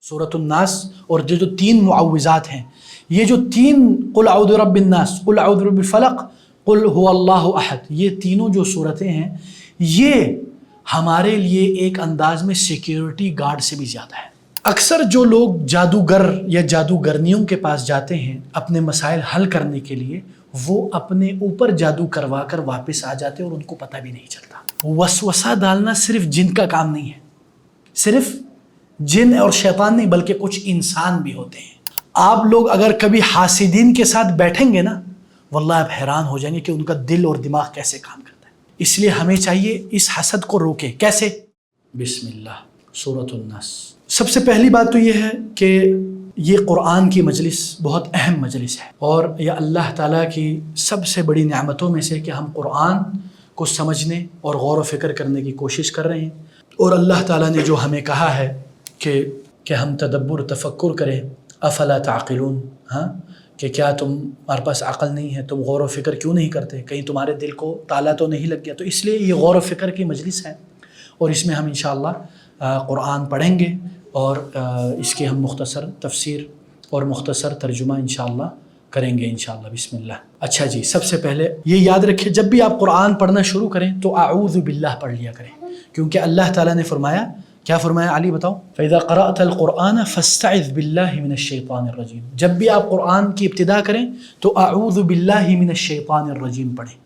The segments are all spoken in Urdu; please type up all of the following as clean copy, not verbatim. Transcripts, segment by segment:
سورۃ الناس اور جو 3 معوذات ہیں، یہ جو 3 قل اعوذ برب الناس، قل اعوذ برب الفلق، قل هو اللہ احد، یہ تینوں جو صورتیں ہیں یہ ہمارے لیے ایک انداز میں سیکیورٹی گارڈ سے بھی زیادہ ہے۔ اکثر جو لوگ جادوگر یا جادوگرنیوں کے پاس جاتے ہیں اپنے مسائل حل کرنے کے لیے، وہ اپنے اوپر جادو کروا کر واپس آ جاتے ہیں اور ان کو پتہ بھی نہیں چلتا۔ وسوسہ ڈالنا صرف جن کا کام نہیں ہے، صرف جن اور شیطان نہیں بلکہ کچھ انسان بھی ہوتے ہیں۔ آپ لوگ اگر کبھی حاسدین کے ساتھ بیٹھیں گے نا، واللہ آپ حیران ہو جائیں گے کہ ان کا دل اور دماغ کیسے کام کرتا ہے۔ اس لیے ہمیں چاہیے اس حسد کو روکے۔ کیسے؟ بسم اللہ، سورۃ الناس۔ سب سے پہلی بات تو یہ ہے کہ یہ قرآن کی مجلس بہت اہم مجلس ہے، اور یہ اللہ تعالیٰ کی سب سے بڑی نعمتوں میں سے کہ ہم قرآن کو سمجھنے اور غور و فکر کرنے کی کوشش کر رہے ہیں، اور اللہ تعالیٰ نے جو ہمیں کہا ہے کہ ہم تدبر تفکر کریں، افلا تعقلون، کہ کیا تمہارے پاس عقل نہیں ہے، تم غور و فکر کیوں نہیں کرتے، کہیں تمہارے دل کو تالا تو نہیں لگ گیا۔ تو اس لیے یہ غور و فکر کی مجلس ہے، اور اس میں ہم انشاءاللہ قرآن پڑھیں گے اور اس کی ہم مختصر تفسیر اور مختصر ترجمہ انشاءاللہ کریں گے انشاءاللہ۔ بسم اللہ۔ اچھا جی، سب سے پہلے یہ یاد رکھیں جب بھی آپ قرآن پڑھنا شروع کریں تو اعوذ باللہ پڑھ لیا کریں، کیونکہ اللہ تعالیٰ نے فرمایا، کیا فرمایا علی بتاؤ؟ فَإِذَا قَرَأْتَ الْقُرْآنَ فَاسْتَعِذْ بِاللَّهِ مِنَ الشَّيْطَانِ الرَّجِيمِ، جب بھی آپ قرآن کی ابتدا کریں تو اعوذ باللہ من الشیطان الرجیم پڑھیں۔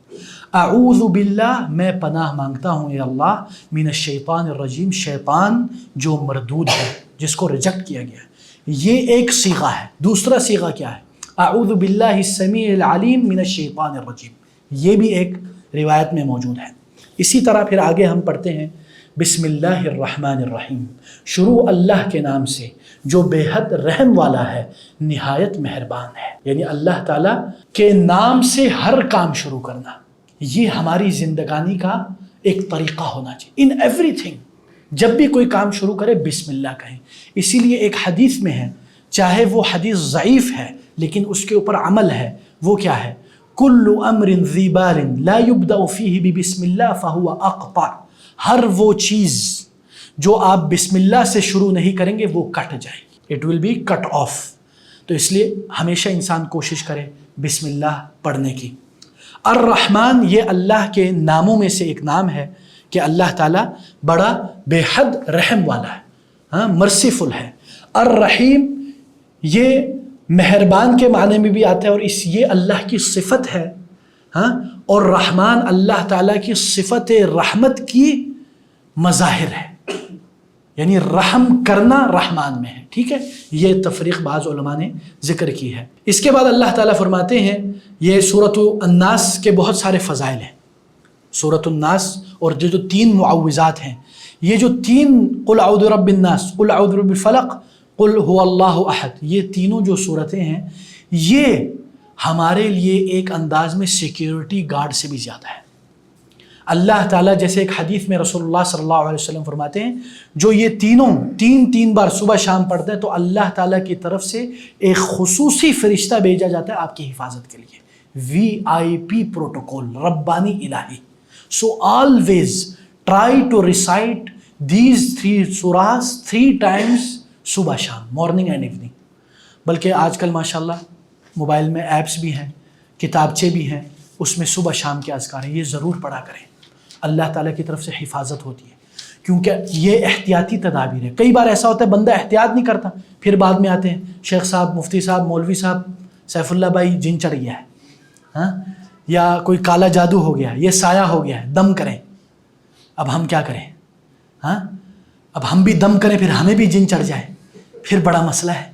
اعوذ باللہ، میں پناہ مانگتا ہوں یا اللہ، من الشیطان الرجیم، شیطان جو مردود ہے، جس کو ریجیکٹ کیا گیا ہے۔ یہ ایک صیغہ ہے۔ دوسرا صیغہ کیا ہے؟ اعوذ باللہ السمیع العلیم من الشیطان الرجیم، یہ بھی ایک روایت میں موجود ہے۔ اسی طرح پھر آگے ہم پڑھتے ہیں بسم اللہ الرحمن الرحیم، شروع اللہ کے نام سے جو بے حد رحم والا ہے، نہایت مہربان ہے۔ یعنی اللہ تعالیٰ کے نام سے ہر کام شروع کرنا، یہ ہماری زندگانی کا ایک طریقہ ہونا چاہیے۔ ان ایوری تھنگ، جب بھی کوئی کام شروع کرے بسم اللہ کہیں۔ اسی لیے ایک حدیث میں ہے، چاہے وہ حدیث ضعیف ہے لیکن اس کے اوپر عمل ہے، وہ کیا ہے؟ کل امر ذی بال لا یبدأ فیہ ببسم اللہ فہو اقطع، ہر وہ چیز جو آپ بسم اللہ سے شروع نہیں کریں گے وہ کٹ جائے گی، it will be cut off. تو اس لیے ہمیشہ انسان کوشش کرے بسم اللہ پڑھنے کی۔ الرحمن، یہ اللہ کے ناموں میں سے ایک نام ہے کہ اللہ تعالیٰ بڑا بے حد رحم والا ہے، مرسیفل ہے۔ الرحیم، یہ مہربان کے معنی میں بھی آتا ہے، اور یہ اللہ کی صفت ہے، اور رحمان اللہ تعالیٰ کی صفت رحمت کی مظاہر ہے، یعنی رحم کرنا رحمان میں ہے، ٹھیک ہے۔ یہ تفریق بعض علماء نے ذکر کی ہے۔ اس کے بعد اللہ تعالیٰ فرماتے ہیں، یہ سورۃ الناس کے بہت سارے فضائل ہیں، سورۃ الناس اور جو 3 معوذات ہیں، یہ جو 3 قل اعوذ برب الناس، قل اعوذ برب الفلق، قل هو اللہ احد، یہ تینوں جو صورتیں ہیں یہ ہمارے لیے ایک انداز میں سیکیورٹی گارڈ سے بھی زیادہ ہے۔ اللہ تعالیٰ جیسے ایک حدیث میں رسول اللہ صلی اللہ علیہ وسلم فرماتے ہیں، جو یہ تین بار صبح شام پڑھتا ہے تو اللہ تعالیٰ کی طرف سے ایک خصوصی فرشتہ بھیجا جاتا ہے آپ کی حفاظت کے لیے، VIP پروٹوکول، ربانی الہی۔ So always try to recite these 3 سوراز 3 times صبح شام، مارننگ اینڈ ایوننگ۔ بلکہ آج کل ماشاءاللہ موبائل میں ایپس بھی ہیں، کتابچے بھی ہیں، اس میں صبح شام کے اذکار ہیں، یہ ضرور پڑھا کریں، اللہ تعالیٰ کی طرف سے حفاظت ہوتی ہے، کیونکہ یہ احتیاطی تدابیر ہے۔ کئی بار ایسا ہوتا ہے بندہ احتیاط نہیں کرتا، پھر بعد میں آتے ہیں شیخ صاحب، مفتی صاحب، مولوی صاحب، سیف اللہ بھائی جن چڑھ گیا ہے، یا کوئی کالا جادو ہو گیا ہے، یہ سایہ ہو گیا ہے، دم کریں۔ اب ہم کیا کریں؟ اب ہم بھی دم کریں پھر ہمیں بھی جن چڑھ جائے، پھر بڑا مسئلہ ہے،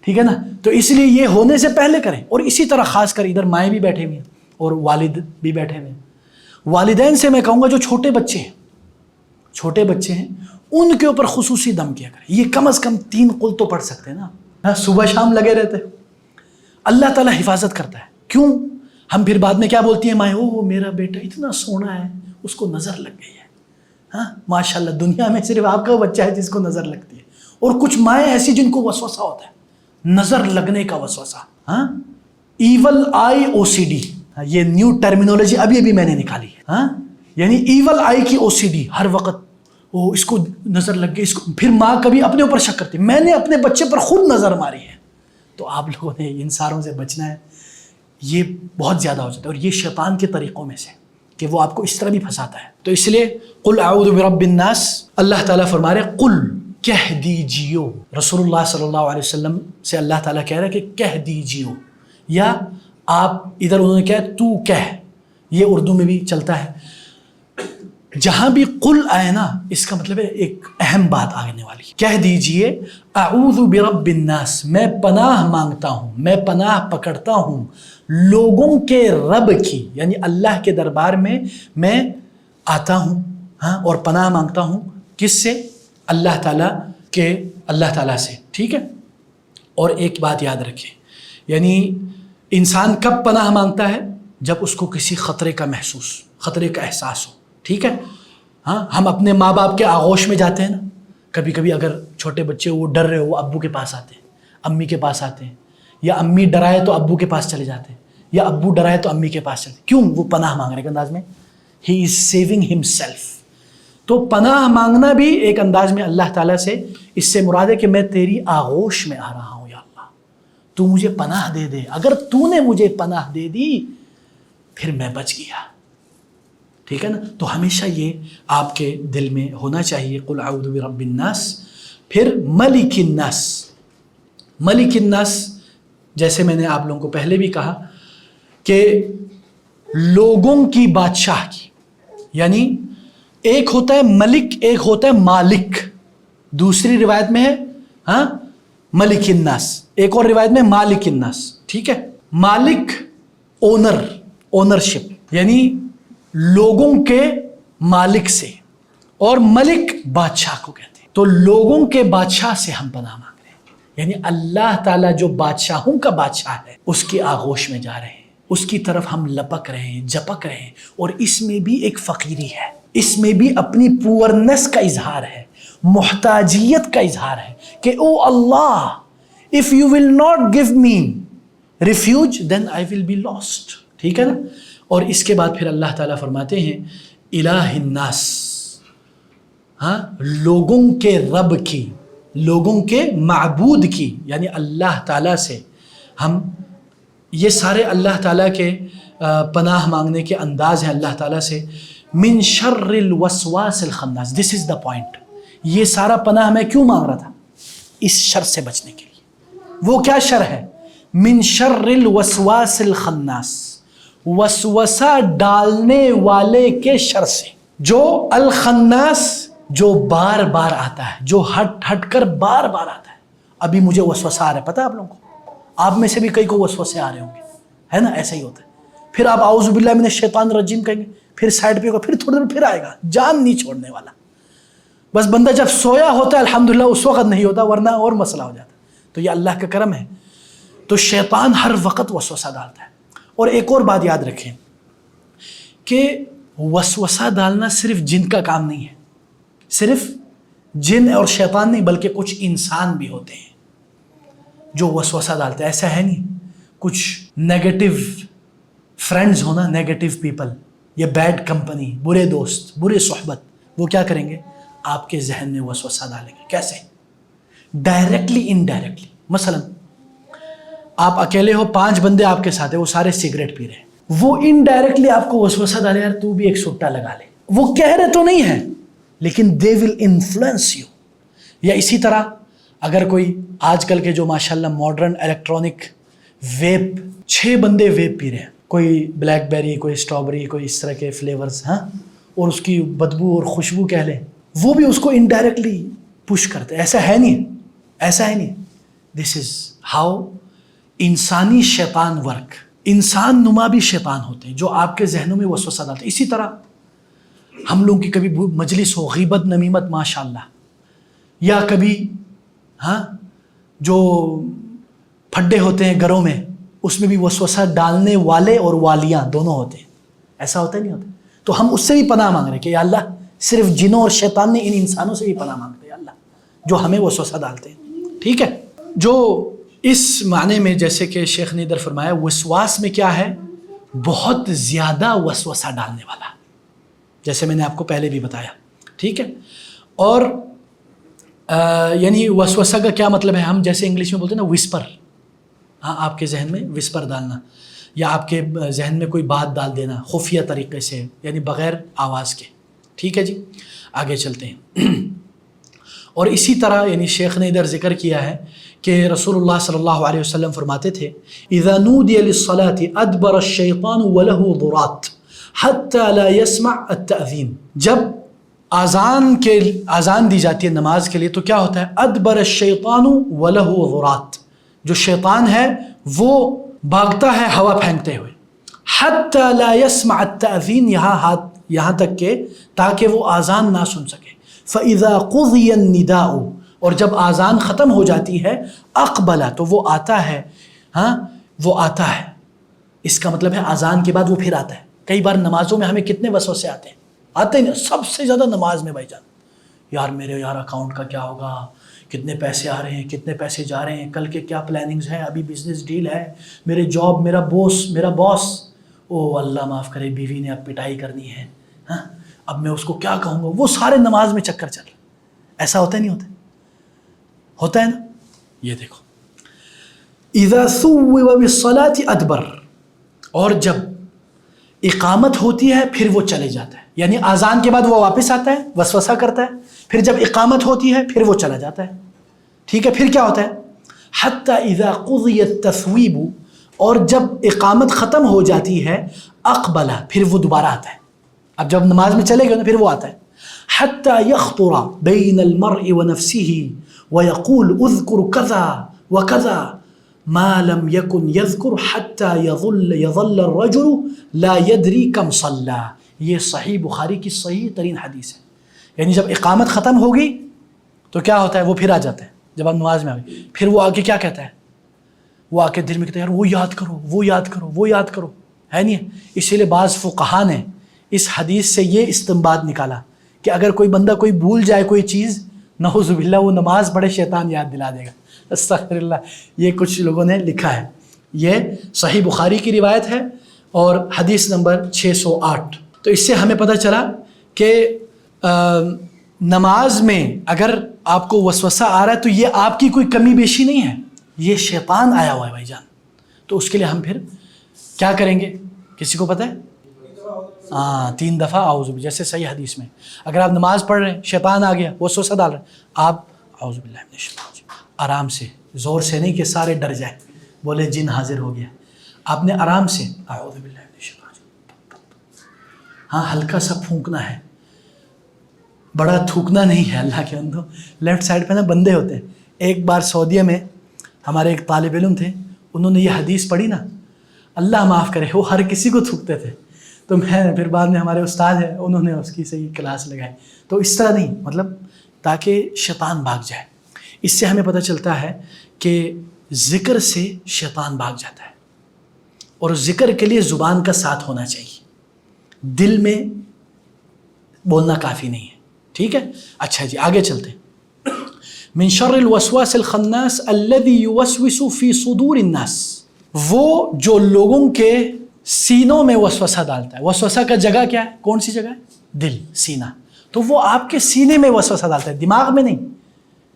ٹھیک ہے نا۔ تو اس لیے یہ ہونے سے پہلے کریں۔ اور اسی طرح خاص کر ادھر مائیں بھی بیٹھے ہوئے ہیں اور والد بھی بیٹھے ہوئے ہیں، والدین سے میں کہوں گا جو چھوٹے بچے ہیں ان کے اوپر خصوصی دم کیا کریں۔ یہ کم از کم 3 قل تو پڑھ سکتے ہیں نا، صبح شام لگے رہتے، اللہ تعالیٰ حفاظت کرتا ہے۔ کیوں؟ ہم پھر بعد میں کیا بولتی ہیں مائیں، او میرا بیٹا اتنا سونا ہے، اس کو نظر لگ گئی ہے۔ ماشاءاللہ دنیا میں صرف آپ کا بچہ ہے جس کو نظر لگتی ہے، اور کچھ مائیں ایسی جن کو وسوسہ ہوتا ہے، نظر لگنے کا وسوسہ، ایول آئی OCD، یہ نیو ٹرمینالوجی ابھی میں نے نکالی ہے، یعنی ایول آئی کی OCD، ہر وقت وہ اس کو نظر لگ گئی، اس کو، پھر ماں کبھی اپنے اوپر شک کرتی میں نے اپنے بچے پر خود نظر ماری ہے. تو آپ لوگوں نے ان ساروں سے بچنا ہے. یہ بہت زیادہ ہو جاتا ہے، اور یہ شیطان کے طریقوں میں سے کہ وہ آپ کو اس طرح بھی پھنساتا ہے. تو اس لیے قل اعوذ برب الناس، اللہ تعالیٰ فرما رہے قل، کہہ دیجیو. رسول اللہ صلی اللہ علیہ وسلم سے اللہ تعالیٰ کہہ رہا ہے کہ کہہ دیجیو، یا آپ ادھر انہوں نے کہا تو کہہ، یہ اردو میں بھی چلتا ہے. جہاں بھی قل آئے نا، اس کا مطلب ہے ایک اہم بات آنے والی. کہہ دیجئے اعوذ برب الناس، میں پناہ مانگتا ہوں، میں پناہ پکڑتا ہوں لوگوں کے رب کی، یعنی اللہ کے دربار میں آتا ہوں، ہاں، اور پناہ مانگتا ہوں کس سے؟ اللہ تعالیٰ سے. ٹھیک ہے. اور ایک بات یاد رکھیں، یعنی انسان کب پناہ مانگتا ہے؟ جب اس کو کسی خطرے کا احساس ہو. ٹھیک ہے. ہاں، ہم اپنے ماں باپ کے آغوش میں جاتے ہیں نا، کبھی کبھی اگر چھوٹے بچے وہ ڈر رہے ہو، وہ ابو کے پاس آتے ہیں، امی کے پاس آتے ہیں، یا امی ڈرائے تو ابو کے پاس چلے جاتے ہیں، یا ابو ڈرائے تو امی کے پاس چلے. کیوں؟ وہ پناہ مانگنے کے انداز میں، ہی از سیونگ ہم سیلف. تو پناہ مانگنا بھی ایک انداز میں اللہ تعالیٰ سے، اس سے مراد ہے کہ میں تیری آغوش میں آ رہا ہوں یا اللہ، تو مجھے پناہ دے دے. اگر تو نے مجھے پناہ دے دی پھر میں بچ گیا. ٹھیک ہے نا. تو ہمیشہ یہ آپ کے دل میں ہونا چاہیے، قل اعوذ برب الناس. پھر ملک الناس. ملک الناس جیسے میں نے آپ لوگوں کو پہلے بھی کہا کہ لوگوں کی بادشاہ کی، یعنی ایک ہوتا ہے ملک، ایک ہوتا ہے مالک. دوسری روایت میں ہے ہاں ملک الناس، ایک اور روایت میں مالک الناس. ٹھیک ہے. مالک اونرشپ، یعنی لوگوں کے مالک سے، اور ملک بادشاہ کو کہتے ہیں. تو لوگوں کے بادشاہ سے ہم پناہ مانگ رہے ہیں، یعنی اللہ تعالیٰ جو بادشاہوں کا بادشاہ ہے اس کے آغوش میں جا رہے ہیں، اس کی طرف ہم لپک رہے ہیں، جپک رہے ہیں. اور اس میں بھی ایک فقیری ہے، اس میں بھی اپنی پورنس کا اظہار ہے، محتاجیت کا اظہار ہے کہ او اللہ، if you will not give me refuge then I will be lost. ٹھیک ہے نا. اور اس کے بعد پھر اللہ تعالیٰ فرماتے ہیں الہ الناس، ہاں، لوگوں کے رب کی، لوگوں کے معبود کی، یعنی اللہ تعالیٰ سے ہم، یہ سارے اللہ تعالیٰ کے پناہ مانگنے کے انداز ہیں اللہ تعالیٰ سے. من شر الوسواس الخناس، دس از دا پوائنٹ. یہ سارا پناہ میں کیوں مانگ رہا تھا؟ اس شر سے بچنے کے لیے. وہ کیا شر ہے؟ من شر الوسواس الخناس، وسوسہ ڈالنے والے کے شر سے. جو الخناس، جو بار بار آتا ہے، جو ہٹ کر بار بار آتا ہے. ابھی مجھے وسوسہ آ رہا ہے، پتہ ہے آپ لوگوں کو، آپ میں سے بھی کئی کو وسوسے آ رہے ہوں گے، ہے نا. ایسا ہی ہوتا ہے. پھر آپ اعوذ باللہ من الشیطان الرجیم کہیں گے، پھر سائڈ پہ ہوگا، پھر تھوڑی دیر پھر آئے گا، جان نہیں چھوڑنے والا. بس بندہ جب سویا ہوتا ہے الحمدللہ اس وقت نہیں ہوتا، ورنہ اور مسئلہ ہو جاتا. تو یہ اللہ کا کرم ہے. تو شیطان ہر وقت وسوسہ ڈالتا ہے. اور ایک اور بات یاد رکھیں کہ وسوسہ ڈالنا صرف جن کا کام نہیں ہے، صرف جن اور شیطان نہیں، بلکہ کچھ انسان بھی ہوتے ہیں جو وسوسہ ڈالتے ہیں. ایسا ہے نہیں کچھ نیگیٹو فرینڈز ہونا، نیگیٹو پیپل، یا بیڈ کمپنی، برے دوست، برے صحبت، وہ کیا کریں گے؟ آپ کے ذہن میں وسوسہ ڈالیں گے. کیسے؟ Directly indirectly. مثلا آپ اکیلے ہو، 5 بندے آپ کے ساتھ ہیں، وہ سارے سگریٹ پی رہے ہیں، وہ انڈائریکٹلی آپ کو وسوسہ ڈالے یار تو بھی ایک سٹا لگا لے. وہ کہہ رہے تو نہیں ہیں لیکن دے ول انفلوئنس یو. یا اسی طرح اگر کوئی آج کل کے جو ماشاءاللہ ماڈرن الیکٹرانک ویپ، 6 بندے ویپ پی رہے ہیں، کوئی بلیک بیری، کوئی اسٹرابری، کوئی اس طرح کے فلیورز، ہاں، اور اس کی بدبو اور خوشبو کہہ لیں، وہ بھی اس کو انڈائریکٹلی پش کرتے. ایسا ہے نہیں، ایسا ہے نہیں. دس از ہاؤ انسانی شیطان ورک. انسان نما بھی شیطان ہوتے ہیں جو آپ کے ذہنوں میں وسوسہ ڈالتے ہیں. اسی طرح ہم لوگوں کی کبھی مجلس ہو، غیبت نمیمت ماشاءاللہ، یا کبھی ہاں جو پھڈے ہوتے ہیں گھروں میں، اس میں بھی وسوسہ ڈالنے والے اور والیاں دونوں ہوتے ہیں. ایسا ہوتا ہے نہیں ہوتا؟ تو ہم اس سے بھی پناہ مانگ رہے ہیں کہ یا اللہ، صرف جنوں اور شیطان نے، ان انسانوں سے بھی پناہ مانگتے ہیں اللہ جو ہمیں وسوسہ ڈالتے ہیں. ٹھیک ہے. جو اس معنی میں جیسے کہ شیخ نے ادھر فرمایا، وسواس میں کیا ہے؟ بہت زیادہ وسوسہ ڈالنے والا، جیسے میں نے آپ کو پہلے بھی بتایا. ٹھیک ہے. اور یعنی وسوسہ کا کیا مطلب ہے؟ ہم جیسے انگلش میں بولتے ہیں نا وسپر، ہاں آپ کے ذہن میں وسپر ڈالنا، یا آپ کے ذہن میں کوئی بات ڈال دینا خفیہ طریقے سے، یعنی بغیر آواز کے. ٹھیک ہے جی، آگے چلتے ہیں. اور اسی طرح یعنی شیخ نے ادھر ذکر کیا ہے کہ رسول اللہ صلی اللہ علیہ وسلم فرماتے تھے اذا نودی للصلاة ادبر الشیطان وله ضرات حتى لا يسمع التأذین. جب اذان دی جاتی ہے نماز کے لیے تو کیا ہوتا ہے؟ ادبر الشیطان وله ضرات، جو شیطان ہے وہ بھاگتا ہے ہوا پھینکتے ہوئے. حتى لا يسمع التأذین، یہاں تک کہ تاکہ وہ اذان نہ سن سکے. فَإِذَا قُضِيَ النِّدَاءُ، اور جب اذان ختم ہو جاتی ہے اقبلا، تو وہ آتا ہے. ہاں وہ آتا ہے، اس کا مطلب ہے اذان کے بعد وہ پھر آتا ہے. کئی بار نمازوں میں ہمیں کتنے وسوسے آتے ہیں، آتے ہیں سب سے زیادہ نماز میں بھائی جان. یار میرے اکاؤنٹ کا کیا ہوگا، کتنے پیسے آ رہے ہیں، کتنے پیسے جا رہے ہیں، کل کے کیا پلاننگز ہیں، ابھی بزنس ڈیل ہے، میرے جاب، میرا باس، او اللہ معاف کرے بیوی نے اب پٹائی کرنی ہے، ہاں اب میں اس کو کیا کہوں گا. وہ سارے نماز میں چکر چل رہے. ایسا ہوتا ہے نہیں ہوتا ہے نا. یہ دیکھو اذا ثوب بالصلاة ادبر، اور جب اقامت ہوتی ہے پھر وہ چلے جاتا ہے. یعنی اذان کے بعد وہ واپس آتا ہے، وسوسہ کرتا ہے، پھر جب اقامت ہوتی ہے پھر وہ چلا جاتا ہے. ٹھیک ہے، پھر کیا ہوتا ہے؟ حتی اذا قضی التثویب، اور جب اقامت ختم ہو جاتی ہے اقبلا، پھر وہ دوبارہ آتا ہے. اب جب نماز میں چلے گئے پھر وہ آتا ہے. حتی یخطر بین المرء ونفسه ویقول اذکر کذا وکذا ما لم یکن یذکر حتی یظل الرجل لا یدری کم صلی. یہ صحیح بخاری کی صحیح ترین حدیث ہے. یعنی جب اقامت ختم ہوگی تو کیا ہوتا ہے؟ وہ پھر آ جاتا ہے. جب آپ نماز میں آ گئے پھر وہ آ کے کیا کہتا ہے؟ وہ آ کے دل میں کہتا ہے یار وہ یاد کرو، وہ یاد کرو، وہ یاد کرو، ہے نہیں؟ اسی لیے بعض فقہا نے اس حدیث سے یہ استنباط نکالا کہ اگر کوئی بندہ کوئی بھول جائے کوئی چیز، نعوذ باللہ وہ نماز پڑھے شیطان یاد دلا دے گا. استغفر اللہ. یہ کچھ لوگوں نے لکھا ہے. یہ صحیح بخاری کی روایت ہے اور حدیث نمبر 608. تو اس سے ہمیں پتہ چلا کہ نماز میں اگر آپ کو وسوسہ آ رہا ہے تو یہ آپ کی کوئی کمی بیشی نہیں ہے، یہ شیطان آیا ہوا ہے بھائی جان. تو اس کے لیے ہم پھر کیا کریں گے؟ کسی کو پتہ ہے؟ 3 دفعہ اعوذ باللہ، جیسے صحیح حدیث میں. اگر آپ نماز پڑھ رہے ہیں، شیطان آ گیا، وسوسہ ڈال رہے ہیں، آپ اعوذ باللہ من الشیطان الرجیم، آرام سے، زور سے نہیں کہ سارے ڈر جائیں بولے جن حاضر ہو گیا. آپ نے آرام سے اعوذ باللہ من الشیطان الرجیم، ہاں ہلکا سا پھونکنا ہے، بڑا تھوکنا نہیں ہے. اللہ کے بندو، لیفٹ سائڈ پہ نا بندے ہوتے ہیں. ایک بار سعودیہ میں ہمارے ایک طالب علم تھے، انہوں نے یہ حدیث پڑھی نا، اللہ معاف کرے وہ ہر کسی کو تھوکتے تھے. تو میں پھر بعد میں ہمارے استاد ہیں انہوں نے اس کی صحیح کلاس لگائی. تو اس طرح نہیں، مطلب تاکہ شیطان بھاگ جائے. اس سے ہمیں پتہ چلتا ہے کہ ذکر سے شیطان بھاگ جاتا ہے. اور ذکر کے لیے زبان کا ساتھ ہونا چاہیے، دل میں بولنا کافی نہیں ہے. ٹھیک ہے، اچھا جی آگے چلتے ہیں. من شر الوسواس الخناس الذي يوسوس في صدور الناس، وہ جو لوگوں کے سینوں میں وسوسہ ڈالتا ہے. وسوسہ کا جگہ کیا ہے؟ کون سی جگہ ہے؟ دل، سینہ. تو وہ آپ کے سینے میں وسوسہ ڈالتا ہے، دماغ میں نہیں.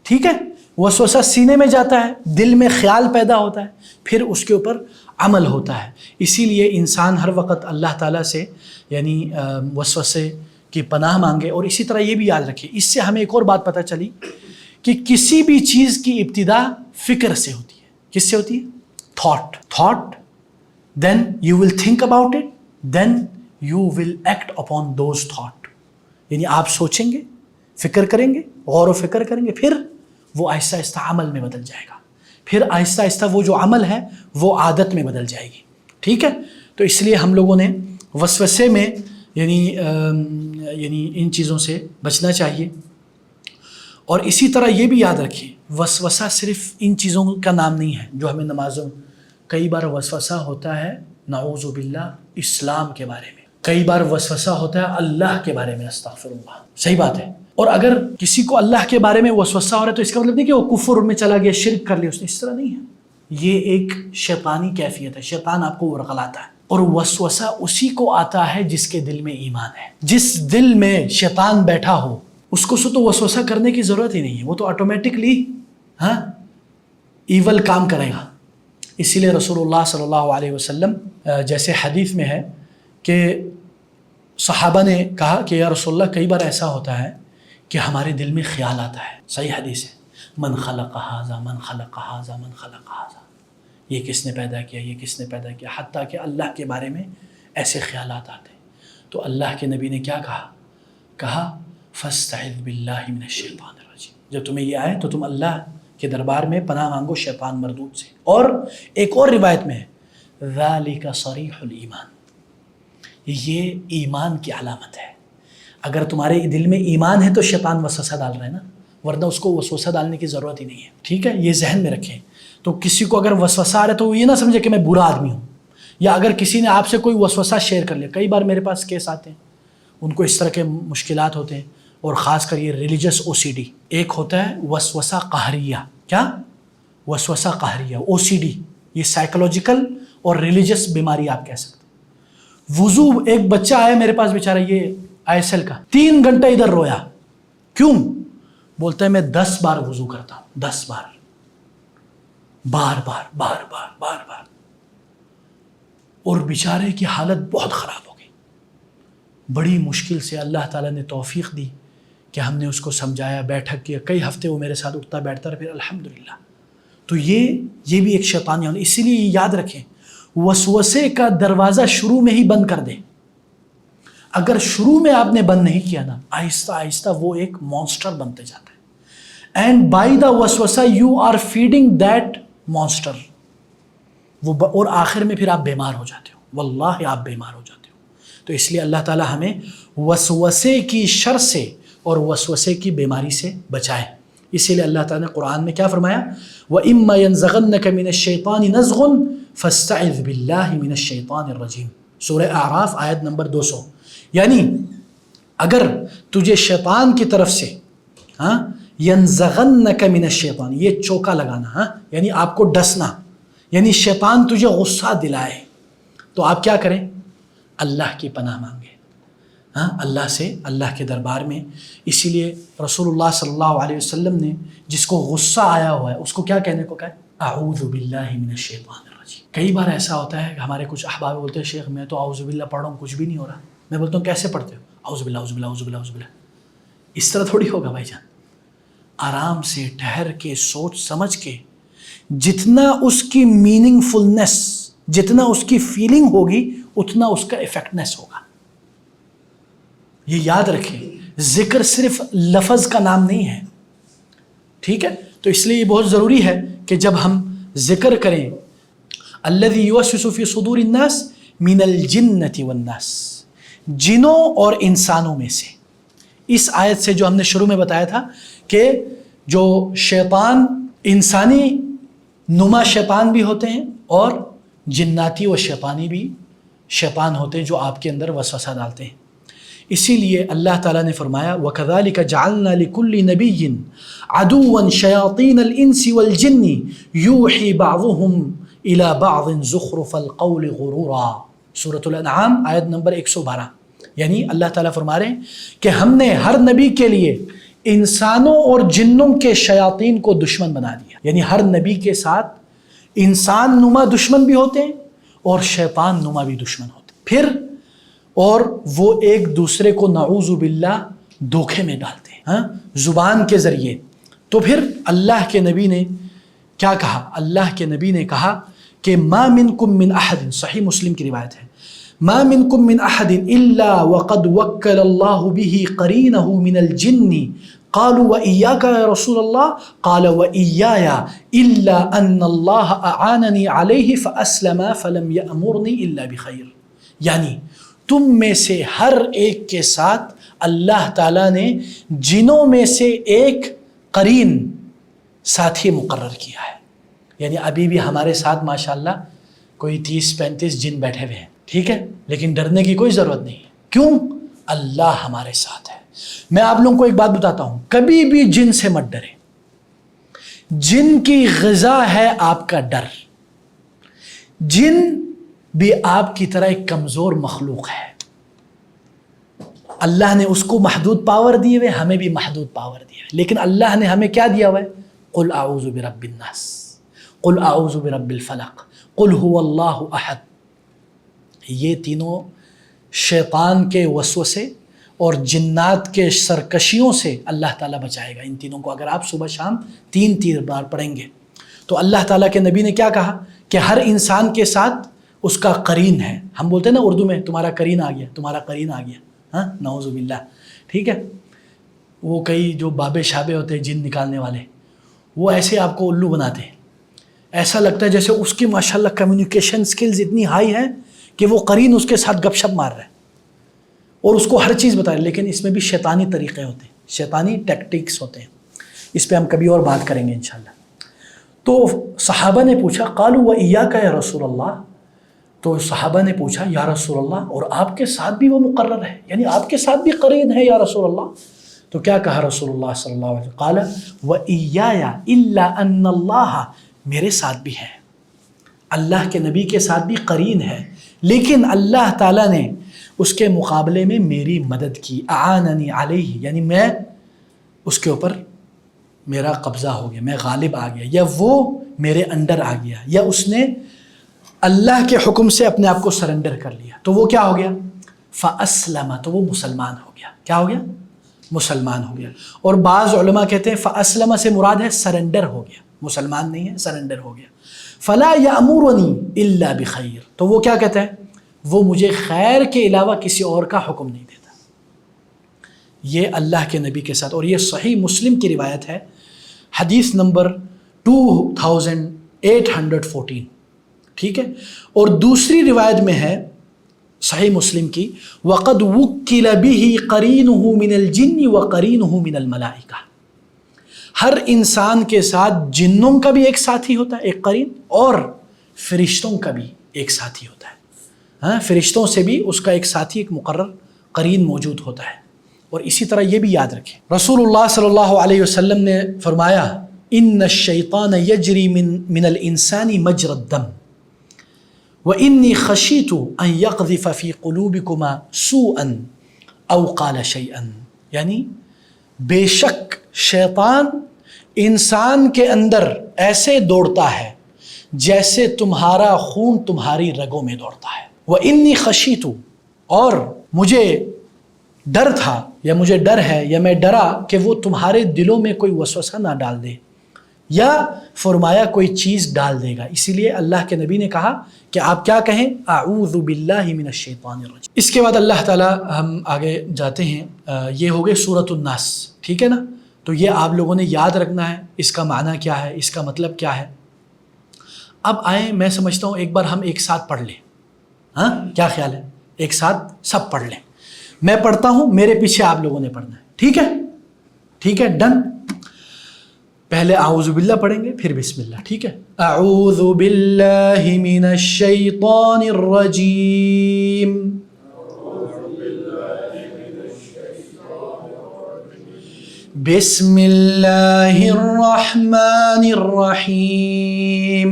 ٹھیک ہے، وسوسہ سینے میں جاتا ہے، دل میں خیال پیدا ہوتا ہے، پھر اس کے اوپر عمل ہوتا ہے. اسی لیے انسان ہر وقت اللہ تعالیٰ سے یعنی وسوسے کی پناہ مانگے. اور اسی طرح یہ بھی یاد رکھے، اس سے ہمیں ایک اور بات پتہ چلی کہ کسی بھی چیز کی ابتدا فکر سے ہوتی ہے. کس سے ہوتی ہے؟ Thought. Then you will think about it, then you will act upon those thought. یعنی آپ سوچیں گے، فکر کریں گے، غور و فکر کریں گے، پھر وہ آہستہ آہستہ عمل میں بدل جائے گا، پھر آہستہ آہستہ وہ جو عمل ہے وہ عادت میں بدل جائے گی. ٹھیک ہے، تو اس لیے ہم لوگوں نے وسوسے میں یعنی ان چیزوں سے بچنا چاہیے. اور اسی طرح یہ بھی یاد رکھیں، وسوسہ صرف ان چیزوں کا نام نہیں ہے جو ہمیں نمازوں. کئی بار وسوسہ ہوتا ہے نعوذ باللہ اسلام کے بارے میں، کئی بار وسوسہ ہوتا ہے اللہ کے بارے میں. استغفر اللہ. صحیح بات ہے. اور اگر کسی کو اللہ کے بارے میں وسوسہ ہو رہا ہے تو اس کا مطلب نہیں کہ وہ کفر میں چلا گیا، شرک کر لیا اس نے، اس طرح نہیں ہے. یہ ایک شیطانی کیفیت ہے، شیطان آپ کو ورغلاتا ہے. اور وسوسہ اسی کو آتا ہے جس کے دل میں ایمان ہے. جس دل میں شیطان بیٹھا ہو اس کو تو وسوسہ کرنے کی ضرورت ہی نہیں ہے، وہ تو آٹومیٹکلی ایول کام کرے گا۔ اسی لیے رسول اللہ صلی اللہ علیہ وسلم جیسے حدیث میں ہے کہ صحابہ نے کہا کہ یا رسول اللہ کئی بار ایسا ہوتا ہے کہ ہمارے دل میں خیال آتا ہے، صحیح حدیث ہے، من خلق ھذا من خلق ھذا من خلق ھذا، یہ کس نے پیدا کیا، یہ کس نے پیدا کیا، حتیٰ کہ اللہ کے بارے میں ایسے خیالات آتے ہیں۔ تو اللہ کے نبی نے کیا کہا فاستعذ باللہ من الشیطان الرجیم، جب تمہیں یہ آئے تو تم اللہ کے دربار میں پناہ مانگو شیطان مردود سے۔ اور ایک اور روایت میں ہے ذالک صریح الایمان، یہ ایمان کی علامت ہے۔ اگر تمہارے دل میں ایمان ہے تو شیطان وسوسہ ڈال رہا ہے نا، ورنہ اس کو وسوسہ ڈالنے کی ضرورت ہی نہیں ہے، ٹھیک ہے، یہ ذہن میں رکھیں۔ تو کسی کو اگر وسوسہ آ رہا ہے تو وہ یہ نہ سمجھے کہ میں برا آدمی ہوں، یا اگر کسی نے آپ سے کوئی وسوسہ شیئر کر لیا، کئی بار میرے پاس کیس آتے ہیں، ان کو اس طرح کے مشکلات ہوتے ہیں، اور خاص کر یہ ریلیجس OCD، ایک ہوتا ہے وسوسہ قہریہ، کیا وسوسہ قہریہ OCD، یہ سائیکولوجیکل اور ریلیجس بیماری آپ کہہ سکتے ہیں۔ وضو، ایک بچہ آیا میرے پاس بیچارہ یہ ISL کا، 3 گھنٹہ ادھر رویا، کیوں؟ بولتا ہے میں 10 بار وضو کرتا ہوں، 10 بار، بار بار بار بار بار بار، اور بیچارے کی حالت بہت خراب ہو گئی۔ بڑی مشکل سے اللہ تعالیٰ نے توفیق دی کہ ہم نے اس کو سمجھایا، بیٹھک کیا، کئی ہفتے وہ میرے ساتھ اٹھتا بیٹھتا رہا، پھر الحمدللہ۔ تو یہ بھی ایک شیطانی ہے، اسی لیے یاد رکھیں وسوسے کا دروازہ شروع میں ہی بند کر دیں۔ اگر شروع میں آپ نے بند نہیں کیا نا، آہستہ آہستہ وہ ایک مانسٹر بنتے جاتا ہے، اینڈ بائی دا وسوسہ you are feeding that monster, اور آخر میں پھر آپ بیمار ہو جاتے ہو، واللہ آپ بیمار ہو جاتے ہو۔ تو اس لیے اللہ تعالی ہمیں وسوسے کی شر سے اور وسوسے کی بیماری سے بچائے۔ اسی لیے اللہ تعالیٰ نے قرآن میں کیا فرمایا، وَإِمَّا يَنزَغَنَّكَ مِنَ الشَّيْطَانِ نَزْغٌ فَاسْتَعِذْ بِاللَّهِ مِنَ الشَّيْطَانِ الرَّجِيمِ، سورہ اعراف آیت نمبر 200۔ یعنی اگر تجھے شیطان کی طرف سے يَنزَغَنَّكَ مِنَ الشَّيْطَانِ، یہ چوکا لگانا، یعنی آپ کو ڈسنا، یعنی شیطان تجھے غصہ دلائے، تو آپ کیا کریں؟ اللہ کی پناہ مانگیں، اللہ سے، اللہ کے دربار میں۔ اسی لیے رسول اللہ صلی اللہ علیہ وسلم نے جس کو غصہ آیا ہوا ہے اس کو کیا کہنے کو کہا؟ اعوذ باللہ من الشیطان الرجیم۔ کئی بار ایسا ہوتا ہے کہ ہمارے کچھ احباب بولتے ہیں شیخ میں تو اعوذ باللہ پڑھ رہا ہوں کچھ بھی نہیں ہو رہا، میں بولتا ہوں کیسے پڑھتے ہو؟ اعوذ باللہ اعوذ باللہ اعوذ باللہ اعوذ باللہ۔ اس طرح تھوڑی ہوگا بھائی جان، آرام سے ٹھہر کے سوچ سمجھ کے، جتنا اس کی میننگ فلنس، جتنا اس کی فیلنگ ہوگی اتنا اس کا افیکٹنس ہوگا۔ یہ یاد رکھیں، ذکر صرف لفظ کا نام نہیں ہے، ٹھیک ہے؟ تو اس لیے یہ بہت ضروری ہے کہ جب ہم ذکر کریں الذی یوسوس فی صدور الناس من الجنۃ والناس، جنوں اور انسانوں میں سے۔ اس آیت سے جو ہم نے شروع میں بتایا تھا کہ جو شیطان انسانی نما شیطان بھی ہوتے ہیں اور جناتی و شیطانی بھی شیطان ہوتے ہیں جو آپ کے اندر وسوسہ ڈالتے ہیں۔ اسی لیے اللہ تعالیٰ نے فرمایا وَكَذَلِكَ جَعَلْنَا لِكُلِّ نَبِيٍّ عَدُوًّا شَيَاطِينَ الْإِنسِ وَالْجِنِّ يُوحِي بَعْضُهُمْ إِلَى بَعْضٍ زُخْرُفَ الْقَوْلِ غُرُورًا، سورۃ الانعام آیت نمبر 112۔ یعنی اللہ تعالیٰ فرما رہے ہیں کہ ہم نے ہر نبی کے لیے انسانوں اور جنوں کے شیاطین کو دشمن بنا دیا، یعنی ہر نبی کے ساتھ انسان نما دشمن بھی ہوتے ہیں اور شیطان نما بھی دشمن ہوتے ہیں، پھر اور وہ ایک دوسرے کو نعوذ باللہ دھوکے میں ڈالتے ہیں زبان کے ذریعے۔ تو پھر اللہ کے نبی نے کیا کہا؟ اللہ کے نبی نے کہا کہ ما منکم من احد، صحیح مسلم کی روایت ہے، ما منکم من احد الا وقد وکل اللہ به قرینہ من الجن قالوا وإياك يا رسول الله قال وإياي إلا أن الله أعانني عليه فأسلم فلم يأمرني إلا بخير، یعنی تم میں سے ہر ایک کے ساتھ اللہ تعالیٰ نے جنوں میں سے ایک قرین ساتھی مقرر کیا ہے، یعنی ابھی بھی ہمارے ساتھ ماشاءاللہ کوئی 30-35 جن بیٹھے ہوئے ہیں، ٹھیک ہے، لیکن ڈرنے کی کوئی ضرورت نہیں ہے، کیوں؟ اللہ ہمارے ساتھ ہے۔ میں آپ لوگوں کو ایک بات بتاتا ہوں، کبھی بھی جن سے مت ڈریں، جن کی غذا ہے آپ کا ڈر۔ جن بھی آپ کی طرح ایک کمزور مخلوق ہے، اللہ نے اس کو محدود پاور دیے ہوئے، ہمیں بھی محدود پاور دیے ہوئے، لیکن اللہ نے ہمیں کیا دیا ہوا ہے؟ قل اعوذ برب الناس، قل اعوذ برب الفلق، قل هو اللہ احد۔ یہ تینوں شیطان کے وسوسے اور جنات کے سرکشیوں سے اللہ تعالیٰ بچائے گا۔ ان تینوں کو اگر آپ صبح شام 3 بار پڑھیں گے تو اللہ تعالیٰ کے نبی نے کیا کہا کہ ہر انسان کے ساتھ اس کا قرین ہے۔ ہم بولتے ہیں نا اردو میں تمہارا قرین آ گیا، تمہارا قرین آ گیا، ہاں نعوذ باللہ، ٹھیک ہے۔ وہ کئی جو بابے شابے ہوتے ہیں جن نکالنے والے، وہ ایسے آپ کو الو بناتے ہیں، ایسا لگتا ہے جیسے اس کی ماشاءاللہ کمیونیکیشن سکلز اتنی ہائی ہیں کہ وہ قرین اس کے ساتھ گپ شپ مار رہا ہے اور اس کو ہر چیز بتا رہے، لیکن اس میں بھی شیطانی طریقے ہوتے ہیں، شیطانی ٹیکٹکس ہوتے ہیں۔ اس پہ ہم کبھی اور بات کریں گے انشاءاللہ۔ تو صحابہ نے پوچھا قالوا وإياك یا رسول اللہ، تو صحابہ نے پوچھا یا رسول اللہ اور آپ کے ساتھ بھی وہ مقرر ہے، یعنی آپ کے ساتھ بھی قرین ہے یا رسول اللہ؟ تو کیا کہا رسول اللہ صلی اللہ علیہ وسلم؟ قال وإياي إلا أن اللہ، میرے ساتھ بھی ہے، اللہ کے نبی کے ساتھ بھی قرین ہے، لیکن اللہ تعالیٰ نے اس کے مقابلے میں میری مدد کی، اعاننی علیہ، یعنی میں اس کے اوپر میرا قبضہ ہو گیا، میں غالب آ گیا، یا وہ میرے انڈر آ گیا، یا اس نے اللہ کے حکم سے اپنے آپ کو سرنڈر کر لیا، تو وہ کیا ہو گیا؟ فاسلم، تو وہ مسلمان ہو گیا۔ کیا ہو گیا؟ مسلمان ہو گیا۔ اور بعض علماء کہتے ہیں فاسلم سے مراد ہے سرنڈر ہو گیا، مسلمان نہیں ہے، سرنڈر ہو گیا۔ فلا یامرنی الا بخیر، تو وہ کیا کہتا ہے؟ وہ مجھے خیر کے علاوہ کسی اور کا حکم نہیں دیتا۔ یہ اللہ کے نبی کے ساتھ، اور یہ صحیح مسلم کی روایت ہے، حدیث نمبر 2814، ٹھیک ہے۔ اور دوسری روایت میں ہے صحیح مسلم کی، وَقَدْ وُكِّلَ بِهِ قَرِينُهُ مِنَ الْجِنِّ وَقَرِينُهُ مِنَ الْمَلَائِكَةِ، ہر انسان کے ساتھ جنوں کا بھی ایک ساتھی ہوتا ہے، ایک قرین، اور فرشتوں کا بھی ایک ساتھی ہوتا ہے۔ ہاں، فرشتوں سے بھی اس کا ایک ساتھی، ایک مقرر قرین موجود ہوتا ہے۔ اور اسی طرح یہ بھی یاد رکھیں، رسول اللہ صلی اللہ علیہ وسلم نے فرمایا ان الشیطان یجری من الانسان مجرى الدم وانی خشیت ان یقذف فی قلوبکما سوءا او قال شیئا، یعنی بے شک شیطان انسان کے اندر ایسے دوڑتا ہے جیسے تمہارا خون تمہاری رگوں میں دوڑتا ہے۔ وانی خشیت، اور مجھے ڈر تھا، یا مجھے ڈر ہے، یا میں ڈرا کہ وہ تمہارے دلوں میں کوئی وسوسہ نہ ڈال دے، یا فرمایا کوئی چیز ڈال دے گا۔ اسی لیے اللہ کے نبی نے کہا کہ آپ کیا کہیں؟ اعوذ باللہ من الشیطان الرجیم۔ اس کے بعد اللہ تعالیٰ، ہم آگے جاتے ہیں، یہ ہو گئے سورۃ الناس، ٹھیک ہے نا؟ تو یہ آپ لوگوں نے یاد رکھنا ہے، اس کا معنی کیا ہے، اس کا مطلب کیا ہے۔ اب آئیں، میں سمجھتا ہوں ایک بار ہم ایک ساتھ پڑھ لیں، ہاں کیا خیال ہے؟ ایک ساتھ سب پڑھ لیں، میں پڑھتا ہوں، میرے پیچھے آپ لوگوں نے پڑھنا ہے، ٹھیک ہے؟ ٹھیک ہے، ڈن۔ پہلے اعوذ باللہ پڑھیں گے، پھر بسم اللہ، ٹھیک ہے؟ اعوذ باللہ من الشیطان الرجیم، بسم اللہ الرحمن الرحیم،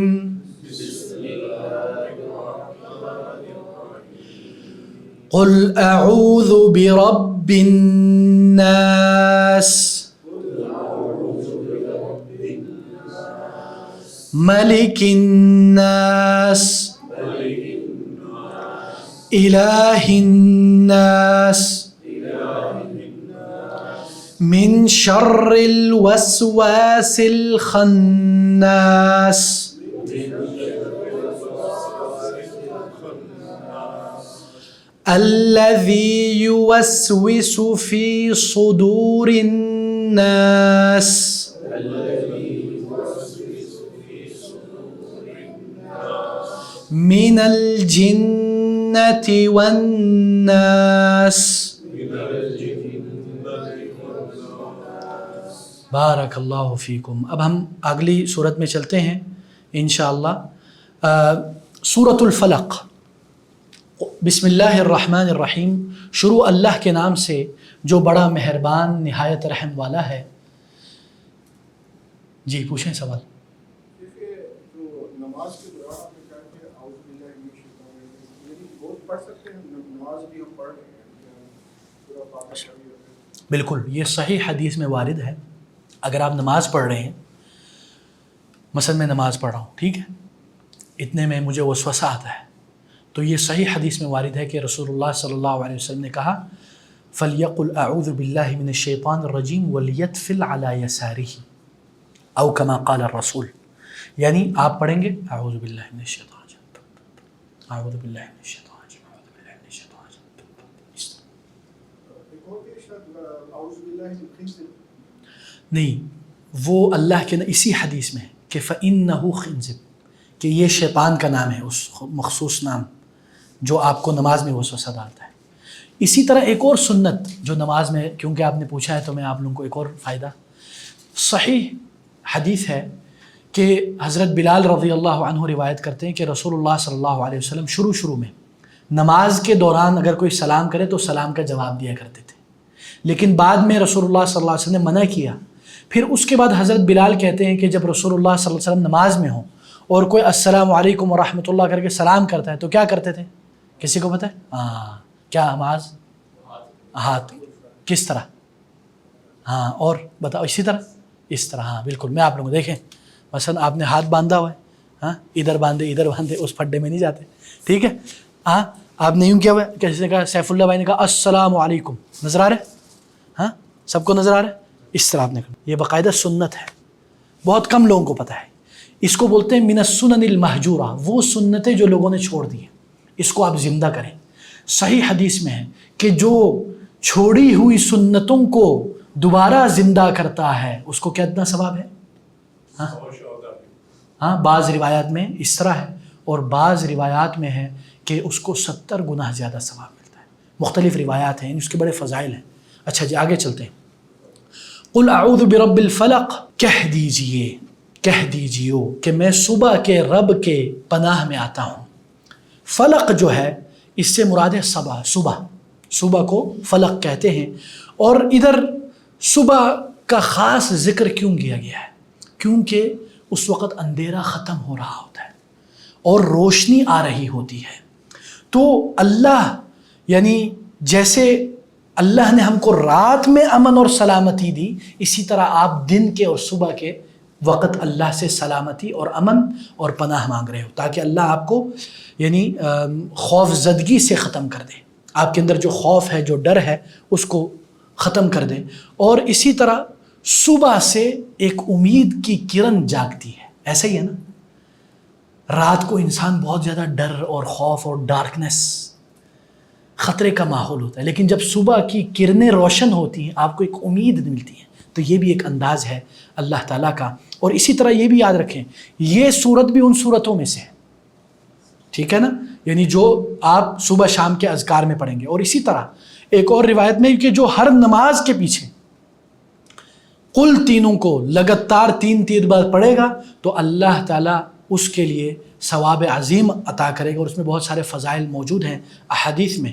قل اعوذ برب الناس، ملک الناس، الہ الناس، من شر الوسواس الخناس، الذي يوسوس في صدور الناس من الجنة والناس۔ بارک اللہ فیکم۔ اب ہم اگلی صورت میں چلتے ہیں انشاءاللہ۔ سورۃ الفلق، بسم اللہ الرحمن الرحیم، شروع اللہ کے نام سے جو بڑا مہربان نہایت رحم والا ہے۔ جی پوچھیں سوال۔ نماز کے دوران آپ نے کہا کہ اعوذ باللہ من الشیطان الرجیم، یعنی وہ پڑھ سکتے ہیں؟ نماز بھی ہم پڑھ رہے ہیں، بالکل یہ صحیح حدیث میں وارد ہے. اگر آپ نماز پڑھ رہے ہیں، مثلا میں نماز پڑھ رہا ہوں، ٹھیک ہے، اتنے میں مجھے وسوسہ آتا ہے، تو یہ صحیح حدیث میں وارد ہے کہ رسول اللہ صلی اللہ علیہ وسلم نے کہا فَلْيَقُلْ أَعُوذُ بِاللَّهِ مِنَ الشَّيْطَانِ الرَّجِيمِ وَلْيَتْفِلْ عَلَى يَسَارِهِ او كما قال الرسول. یعنی آپ پڑھیں گے اعوذ باللہ من الشیطان الرجیم، اعوذ باللہ من الشیطان الرجیم، اعوذ باللہ من الشیطان الرجیم. نہیں، وہ اللہ کے اسی حدیث میں ہے کہ فَإِنَّهُ خِنزِب، کہ یہ شیطان کا نام ہے، اس مخصوص نام جو آپ کو نماز میں وسوسہ ڈالتا ہے. اسی طرح ایک اور سنت جو نماز میں، کیونکہ آپ نے پوچھا ہے تو میں آپ لوگوں کو ایک اور فائدہ، صحیح حدیث ہے کہ حضرت بلال رضی اللہ عنہ روایت کرتے ہیں کہ رسول اللہ صلی اللہ علیہ وسلم شروع میں نماز کے دوران اگر کوئی سلام کرے تو سلام کا جواب دیا کرتے تھے، لیکن بعد میں رسول اللہ صلی اللہ علیہ وسلم نے منع کیا. پھر اس کے بعد حضرت بلال کہتے ہیں کہ جب رسول اللہ صلی اللہ علیہ وسلم نماز میں ہوں اور کوئی السلام علیکم ورحمۃ اللہ کر کے سلام کرتا ہے تو کیا کرتے تھے؟ کسی کو پتہ ہے؟ کیا آواز؟ ہاتھ کس طرح؟ ہاں اور بتاؤ. اسی طرح، اس طرح. ہاں بالکل. میں آپ لوگوں کو دیکھیں، مثلا آپ نے ہاتھ باندھا ہوا ہے، ہاں ادھر باندھے اس پھڈے میں نہیں جاتے، ٹھیک ہے. ہاں آپ نے یوں کیا ہوا ہے، کسی نے کہا، سیف اللہ بھائی نے کہا السلام علیکم، نظر آ رہا ہے؟ ہاں سب کو نظر آ رہا ہے؟ اس طرح آپ نے کہا. یہ باقاعدہ سنت ہے، بہت کم لوگوں کو پتہ ہے. اس کو بولتے ہیں من السنن المہجورہ، وہ سنتیں جو لوگوں نے چھوڑ دی ہیں، اس کو آپ زندہ کریں. صحیح حدیث میں ہے کہ جو چھوڑی ہوئی سنتوں کو دوبارہ زندہ کرتا ہے اس کو کتنا ثواب ہے؟ ہاں بعض روایات میں اس طرح ہے اور بعض روایات میں ہے کہ اس کو 70 گنا زیادہ ثواب ملتا ہے. مختلف روایات ہیں، اس کے بڑے فضائل ہیں. اچھا جی آگے چلتے ہیں. قل اعوذ برب الفلق، کہہ دیجیو کہ میں صبح کے رب کے پناہ میں آتا ہوں. فلق جو ہے اس سے مراد ہے صبح کو فلق کہتے ہیں. اور ادھر صبح کا خاص ذکر کیوں کیا گیا ہے؟ کیونکہ اس وقت اندھیرا ختم ہو رہا ہوتا ہے اور روشنی آ رہی ہوتی ہے. تو اللہ یعنی جیسے اللہ نے ہم کو رات میں امن اور سلامتی دی، اسی طرح آپ دن کے اور صبح کے وقت اللہ سے سلامتی اور امن اور پناہ مانگ رہے ہو تاکہ اللہ آپ کو یعنی خوف زدگی سے ختم کر دے. آپ کے اندر جو خوف ہے، جو ڈر ہے، اس کو ختم کر دے. اور اسی طرح صبح سے ایک امید کی کرن جاگتی ہے. ایسا ہی ہے نا، رات کو انسان بہت زیادہ ڈر اور خوف اور ڈارکنس، خطرے کا ماحول ہوتا ہے، لیکن جب صبح کی کرنیں روشن ہوتی ہیں آپ کو ایک امید ملتی ہے. تو یہ بھی ایک انداز ہے اللہ تعالیٰ کا. اور اسی طرح یہ بھی یاد رکھیں، یہ صورت بھی ان صورتوں میں سے ہے، ٹھیک ہے نا، یعنی جو آپ صبح شام کے اذکار میں پڑھیں گے. اور اسی طرح ایک اور روایت میں کہ جو ہر نماز کے پیچھے قل تینوں کو لگاتار 3 بار پڑھے گا تو اللہ تعالیٰ اس کے لیے ثواب عظیم عطا کرے گا. اور اس میں بہت سارے فضائل موجود ہیں احادیث میں.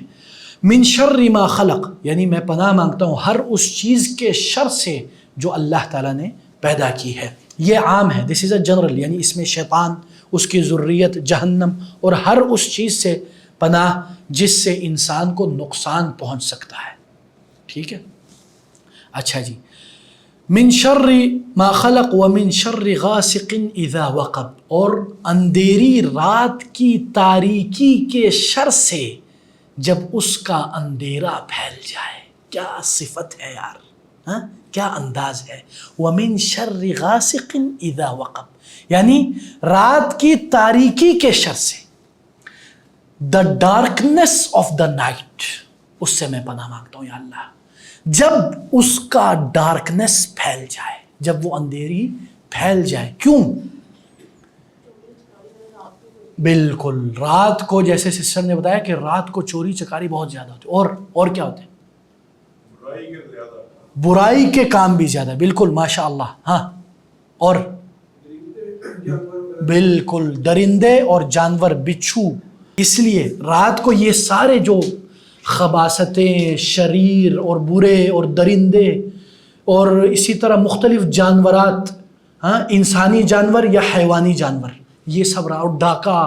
من شر ما خلق، یعنی میں پناہ مانگتا ہوں ہر اس چیز کے شر سے جو اللہ تعالیٰ نے پیدا کی ہے. یہ عام ہے، دس از اے جنرل، یعنی اس میں شیطان، اس کی ذریت، جہنم اور ہر اس چیز سے پناہ جس سے انسان کو نقصان پہنچ سکتا ہے. ٹھیک ہے. اچھا جی، من شر ما خلق ومن شر غاسق اذا وقب، اور اندھیری رات کی تاریکی کے شر سے جب اس کا اندھیرا پھیل جائے. کیا صفت ہے یار، ہاں کیا انداز ہے. ومن شر غاسق اذا وقب، یعنی رات کی تاریکی کے شر سے، the darkness of the night, اس سے میں پناہ مانگتا ہوں یا اللہ. جب اس کا ڈارکنیس پھیل جائے، جب وہ اندھیری پھیل جائے. کیوں؟ بالکل، رات کو جیسے سسٹر نے بتایا کہ رات کو چوری چکاری بہت زیادہ ہوتی ہے. اور کیا ہوتے ہیں؟ برائی کے کام بھی زیادہ. بالکل ماشاء اللہ. ہاں اور بالکل درندے اور جانور، بچھو. اس لیے رات کو یہ سارے جو خباثتیں، شریر اور برے اور درندے اور اسی طرح مختلف جانورات، ہاں انسانی جانور یا حیوانی جانور، یہ سب اور ڈاکہ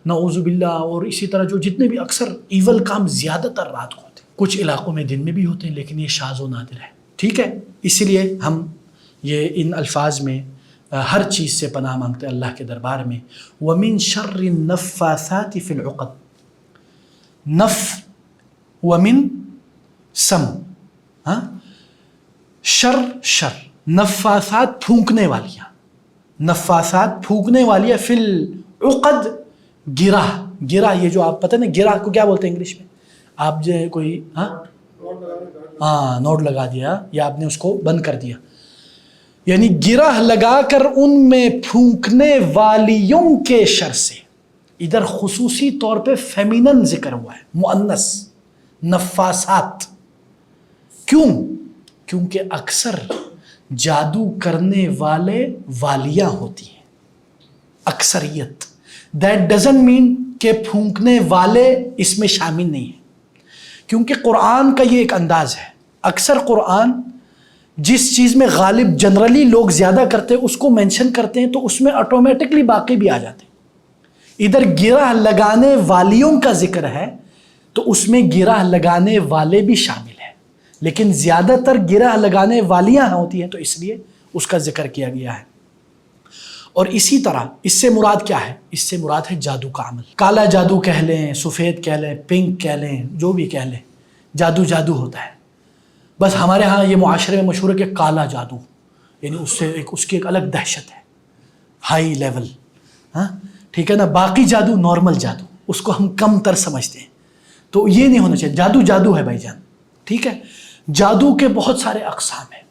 نعوذ باللہ، اور اسی طرح جو جتنے بھی اکثر ایول کام زیادہ تر رات کو ہوتے ہیں. کچھ علاقوں میں دن میں بھی ہوتے ہیں، لیکن یہ شاذ و نادر ہے، ٹھیک ہے؟ اسی لیے ہم یہ ان الفاظ میں ہر چیز سے پناہ مانگتے ہیں اللہ کے دربار میں۔ وَمِن شَرِّ النَّفَّاثَاتِ فِي الْعُقَدِ، نف ومن سم، ہاں، شر نفاثات پھونکنے والیاں، نفاثات پھونکنے والیاں، فی العقد گرہ، یہ جو آپ پتہ نا گرہ کو کیا بولتے ہیں انگلش میں؟ آپ جو ہے کوئی نوٹ لگا دیا یا آپ نے اس کو بند کر دیا، یعنی گرہ لگا کر ان میں پھونکنے والیوں کے شر سے۔ ادھر خصوصی طور پہ فیمینن ذکر ہوا ہے، مؤنث، نفاسات۔ کیوں؟ کیونکہ اکثر جادو کرنے والے والیاں ہوتی ہیں، اکثریت۔ دیٹ ڈزنٹ مین کہ پھونکنے والے اس میں شامل نہیں ہیں، کیونکہ قرآن کا یہ ایک انداز ہے، اکثر قرآن جس چیز میں غالب جنرلی لوگ زیادہ کرتے ہیں اس کو مینشن کرتے ہیں تو اس میں آٹومیٹکلی باقی بھی آ جاتے ہیں۔ ادھر گرہ لگانے والیوں کا ذکر ہے تو اس میں گرہ لگانے والے بھی شامل ہیں، لیکن زیادہ تر گرہ لگانے والیاں ہوتی ہیں تو اس لیے اس کا ذکر کیا گیا ہے۔ اور اسی طرح اس سے مراد کیا ہے؟ اس سے مراد ہے جادو کا عمل۔ کالا جادو کہہ لیں، سفید کہہ لیں، پنک کہہ لیں، جو بھی کہہ لیں، جادو ہوتا ہے۔ بس ہمارے ہاں یہ معاشرے میں مشہور ہے کہ کالا جادو، یعنی اس کی ایک الگ دہشت ہے، ہائی لیول، ہاں ٹھیک ہے نا۔ باقی جادو نارمل جادو، اس کو ہم کم تر سمجھتے ہیں، تو یہ نہیں ہونا چاہیے۔ جادو ہے بھائی جان، ٹھیک ہے۔ جادو کے بہت سارے اقسام ہیں،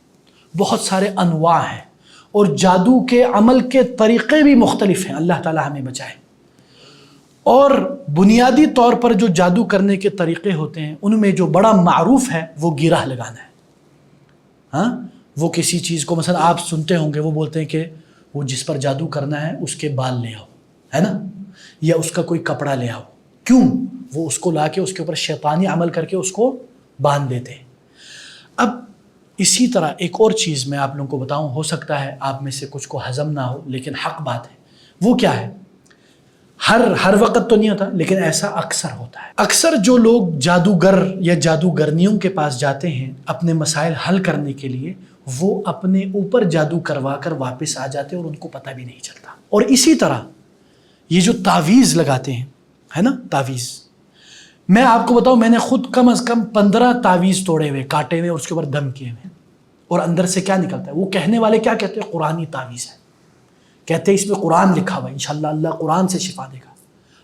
بہت سارے انواع ہیں، اور جادو کے عمل کے طریقے بھی مختلف ہیں، اللہ تعالی ہمیں بچائے۔ اور بنیادی طور پر جو جادو کرنے کے طریقے ہوتے ہیں ان میں جو بڑا معروف ہے وہ گرہ لگانا ہے۔ ہاں، وہ کسی چیز کو مثلا آپ سنتے ہوں گے وہ بولتے ہیں کہ وہ جس پر جادو کرنا ہے اس کے بال لے آؤ، ہے نا، یا اس کا کوئی کپڑا لے آؤ۔ کیوں؟ وہ اس کو لا کے اس کے اوپر شیطانی عمل کر کے اس کو باندھ دیتے ہیں۔ اب اسی طرح ایک اور چیز میں آپ لوگوں کو بتاؤں، ہو سکتا ہے آپ میں سے کچھ کو ہضم نہ ہو لیکن حق بات ہے، وہ کیا ہے؟ ہر وقت تو نہیں ہوتا لیکن ایسا اکثر ہوتا ہے۔ اکثر جو لوگ جادوگر یا جادوگرنیوں کے پاس جاتے ہیں اپنے مسائل حل کرنے کے لیے، وہ اپنے اوپر جادو کروا کر واپس آ جاتے ہیں اور ان کو پتہ بھی نہیں چلتا۔ اور اسی طرح یہ جو تعویذ لگاتے ہیں، ہے نا، تعویذ، میں آپ کو بتاؤں میں نے خود کم از کم 15 تعویذ توڑے ہوئے، کاٹے ہوئے اور اس کے اوپر دم کیے ہوئے، اور اندر سے کیا نکلتا ہے؟ وہ کہنے والے کیا کہتے ہیں؟ قرآنی تعویذ ہے، کہتے ہیں اس میں قرآن لکھا ہوا ہے، انشاءاللہ اللہ قرآن سے شفا دے گا۔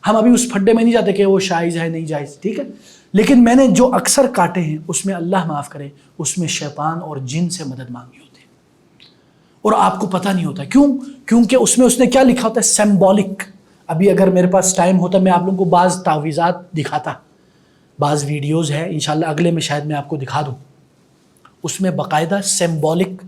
ہم ابھی اس پھڈے میں نہیں جاتے کہ وہ جائز ہے نہیں جائز، ٹھیک ہے، لیکن میں نے جو اکثر کاٹے ہیں اس میں اللہ معاف کرے اس میں شیطان اور جن سے مدد مانگی ہوتی ہے، اور آپ کو پتہ نہیں ہوتا۔ کیوں؟ کیونکہ اس میں اس نے کیا لکھا ہوتا ہے؟ سمبولک۔ ابھی اگر میرے پاس ٹائم ہوتا میں آپ لوگوں کو بعض تعویذات دکھاتا، بعض ویڈیوز ہے انشاءاللہ اگلے میں شاید میں آپ کو دکھا دوں، اس میں باقاعدہ سمبولک،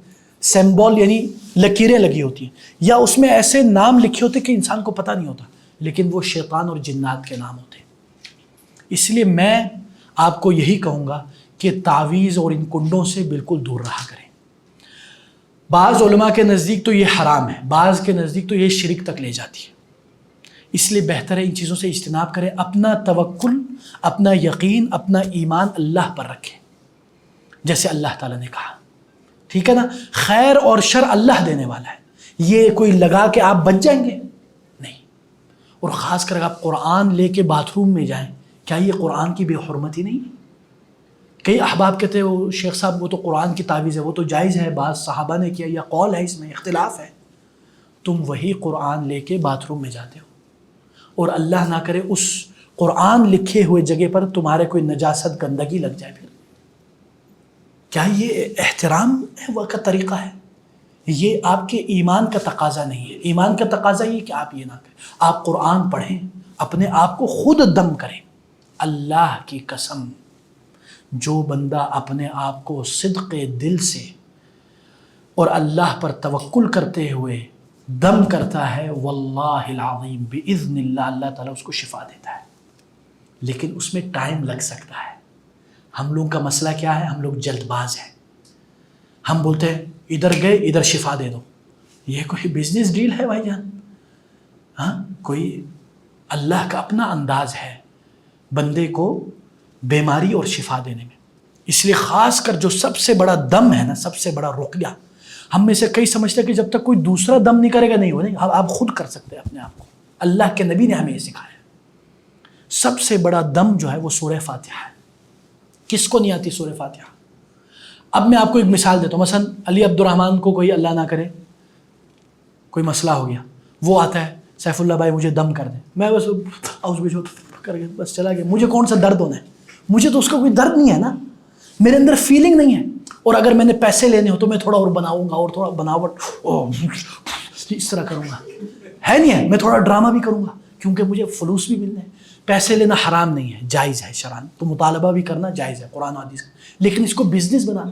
سمبول یعنی لکیریں لگی ہوتی ہیں، یا اس میں ایسے نام لکھے ہوتے کہ انسان کو پتہ نہیں ہوتا، لیکن وہ شیطان اور جنات کے نام ہوتے ہیں۔ اس لیے میں آپ کو یہی کہوں گا کہ تعویذ اور ان کنڈوں سے بالکل دور رہا کریں۔ بعض علماء کے نزدیک تو یہ حرام ہے، بعض کے نزدیک تو یہ شرک تک لے جاتی ہے، اس لیے بہتر ہے ان چیزوں سے اجتناب کریں، اپنا توکل، اپنا یقین، اپنا ایمان اللہ پر رکھیں، جیسے اللہ تعالیٰ نے کہا، ٹھیک ہے نا۔ خیر اور شر اللہ دینے والا ہے، یہ کوئی لگا کے آپ بچ جائیں گے نہیں۔ اور خاص کر آپ قرآن لے کے باتھ روم میں جائیں، کیا یہ قرآن کی بے حرمتی نہیں ہے؟ کئی احباب کہتے ہیں وہ شیخ صاحب وہ تو قرآن کی تعویذ ہے، وہ تو جائز ہے، بعض صحابہ نے کیا، یا قول ہے، اس میں اختلاف ہے۔ تم وہی قرآن لے کے باتھ روم میں جاتے ہو، اور اللہ نہ کرے اس قرآن لکھے ہوئے جگہ پر تمہارے کوئی نجاست گندگی لگ جائے، پھر کیا یہ احترام کا طریقہ ہے؟ یہ آپ کے ایمان کا تقاضا نہیں ہے۔ ایمان کا تقاضا یہ کہ آپ یہ نہ کریں، آپ قرآن پڑھیں، اپنے آپ کو خود دم کریں۔ اللہ کی قسم، جو بندہ اپنے آپ کو صدق دل سے اور اللہ پر توکل کرتے ہوئے دم کرتا ہے، واللہ العظیم باذن اللہ، اللہ تعالیٰ اس کو شفا دیتا ہے، لیکن اس میں ٹائم لگ سکتا ہے۔ ہم لوگوں کا مسئلہ کیا ہے؟ ہم لوگ جلد باز ہیں، ہم بولتے ہیں ادھر گئے ادھر شفا دے دو۔ یہ کوئی بزنس ڈیل ہے بھائی جان؟ ہاں، کوئی اللہ کا اپنا انداز ہے، بندے کو بیماری اور شفا دینے میں. اس لیے خاص کر جو سب سے بڑا دم ہے نا، سب سے بڑا رقیہ، ہم میں سے کئی سمجھتے ہیں کہ جب تک کوئی دوسرا دم نہیں کرے گا نہیں ہو، نہیں، آپ خود کر سکتے ہیں اپنے آپ کو. اللہ کے نبی نے ہمیں یہ سکھایا. سب سے بڑا دم جو ہے وہ سورہ فاتحہ ہے. کس کو نہیں آتی سورہ فاتحہ؟ اب میں آپ کو ایک مثال دیتا ہوں. مثلا علی عبد الرحمن کو کوئی اللہ نہ کرے کوئی مسئلہ ہو گیا، وہ آتا ہے سیف اللہ بھائی مجھے دم کر دیں. میں بس کر کے بس چلا گیا. مجھے کون سا درد ہونا ہے؟ مجھے تو اس کا کوئی درد نہیں ہے نا، میرے اندر فیلنگ نہیں ہے. اور اگر میں نے پیسے لینے ہو تو میں تھوڑا اور بناؤں گا، اور تھوڑا بناوٹ اس طرح کروں گا، ہے نہیں ہے. میں تھوڑا ڈرامہ بھی کروں گا کیونکہ مجھے فلوس بھی ملنے ہیں. پیسے لینا حرام نہیں ہے، جائز ہے شرعاً، تو مطالبہ بھی کرنا جائز ہے قرآن و حدیث کا، لیکن اس کو بزنس بنانا.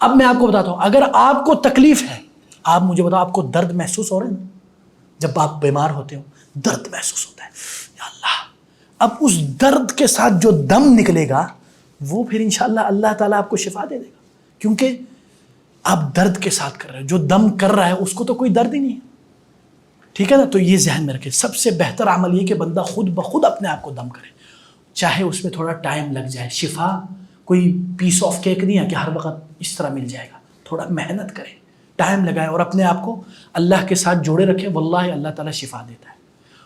اب میں آپ کو بتاتا ہوں، اگر آپ کو تکلیف ہے، آپ مجھے بتاؤ آپ کو درد محسوس ہو رہا ہے نا؟ جب آپ بیمار ہوتے ہو درد محسوس ہوتا ہے، یا اللہ. اب اس درد کے ساتھ جو دم نکلے گا وہ پھر انشاءاللہ اللہ تعالیٰ آپ کو شفا دے دے گا، کیونکہ آپ درد کے ساتھ کر رہے ہو. جو دم کر رہا ہے اس کو تو کوئی درد ہی نہیں ہے. ٹھیک ہے نا؟ تو یہ ذہن میں رکھے. سب سے بہتر عمل یہ کہ بندہ خود بخود اپنے آپ کو دم کرے، چاہے اس میں تھوڑا ٹائم لگ جائے. شفا کوئی پیس آف کیک نہیں ہے کہ ہر وقت اس طرح مل جائے گا. تھوڑا محنت کرے، ٹائم لگائے اور اپنے آپ کو اللہ کے ساتھ جوڑے رکھے. واللہ اللہ تعالیٰ شفا دیتا ہے.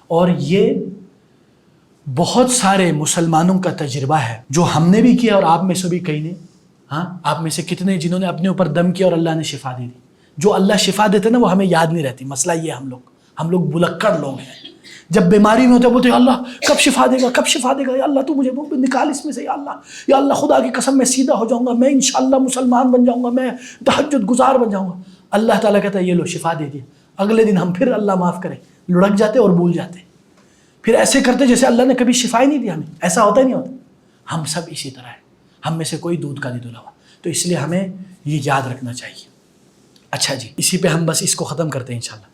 اور یہ بہت سارے مسلمانوں کا تجربہ ہے جو ہم نے بھی کیا اور آپ میں سے بھی کئی نے. ہاں، آپ میں سے کتنے جنہوں نے اپنے اوپر دم کیا اور اللہ نے شفا دے دی. جو اللہ شفا دیتے نا وہ ہمیں یاد نہیں رہتی. مسئلہ یہ ہم لوگ بلکڑ لوگ ہیں. جب بیماری میں ہوتے ہیں بولتے ہیں اللہ کب شفا دے گا، کب شفا دے گا، یا اللہ تو مجھے نکال اس میں سے، یا اللہ خدا کی قسم میں سیدھا ہو جاؤں گا، میں انشاءاللہ مسلمان بن جاؤں گا، میں تہجد گزار بن جاؤں گا. اللہ تعالیٰ کہتا ہے یہ لو شفا دے دیا. اگلے دن ہم پھر اللہ معاف کرے لڑک جاتے اور بھول جاتے، پھر ایسے کرتے جیسے اللہ نے کبھی شفا ہی نہیں دیا ہمیں. ایسا ہوتا ہی نہیں ہوتا. ہم سب اسی طرح ہیں، ہم میں سے کوئی دودھ کا نہیں دھلا ہوا. تو اس لیے ہمیں یہ یاد رکھنا چاہیے. اچھا جی، اسی پہ ہم بس اس کو ختم کرتے ہیں انشاءاللہ.